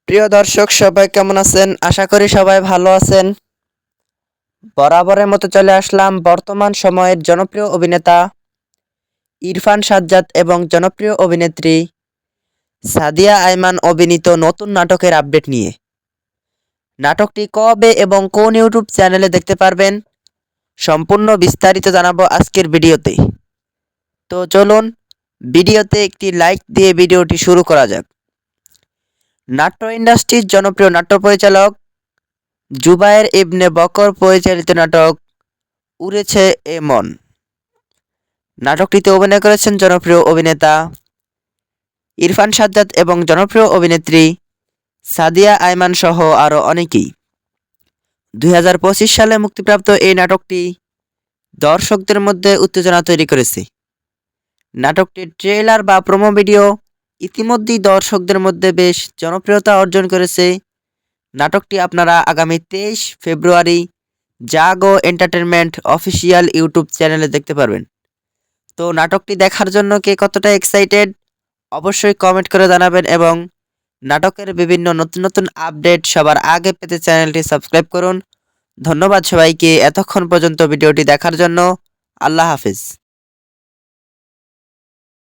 প্রিয় দর্শক সবাই কেমন আছেন? আশা করি সবাই ভালো আছেন। বরাবরের মতো চলে আসলাম বর্তমান সময়ের জনপ্রিয় অভিনেতা ইরফান সাজ্জাদ এবং জনপ্রিয় অভিনেত্রী সাদিয়া আইমান অভিনীত নতুন নাটকের আপডেট নিয়ে। নাটকটি কবে এবং কোন ইউটিউব চ্যানেলে দেখতে পারবেন সম্পূর্ণ বিস্তারিত জানাবো আজকের ভিডিওতে। তো চলুন ভিডিওতে একটি লাইক দিয়ে ভিডিওটি শুরু করা যাক। নাট্য ইন্ডাস্ট্রির জনপ্রিয় নাট্য পরিচালক জুবায়ের ইবনে বকর পরিচালিত নাটক উড়েছে এ মন। নাটকটিতে অভিনয় করেছেন জনপ্রিয় অভিনেতা ইরফান সাজ্জাদ এবং জনপ্রিয় অভিনেত্রী সাদিয়া আইমান সহ আরও অনেকেই। 2025 সালে মুক্তিপ্রাপ্ত এই নাটকটি দর্শকদের মধ্যে উত্তেজনা তৈরি করেছে। নাটকটির ট্রেলার বা প্রোমো ভিডিও ইতিমধ্যেই দর্শকদের মধ্যে বেশ জনপ্রিয়তা অর্জন করেছে। নাটকটি আপনারা আগামী 23 ফেব্রুয়ারি জাগো এন্টারটেনমেন্ট অফিসিয়াল ইউটিউব চ্যানেলে দেখতে পারবেন। তো নাটকটি দেখার জন্য কে কতটা এক্সাইটেড অবশ্যই কমেন্ট করে জানাবেন এবং নাটকের বিভিন্ন নতুন নতুন আপডেট সবার আগে পেতে চ্যানেলটি সাবস্ক্রাইব করুন। ধন্যবাদ সবাইকে এতক্ষণ পর্যন্ত ভিডিওটি দেখার জন্য। আল্লাহ হাফিজ।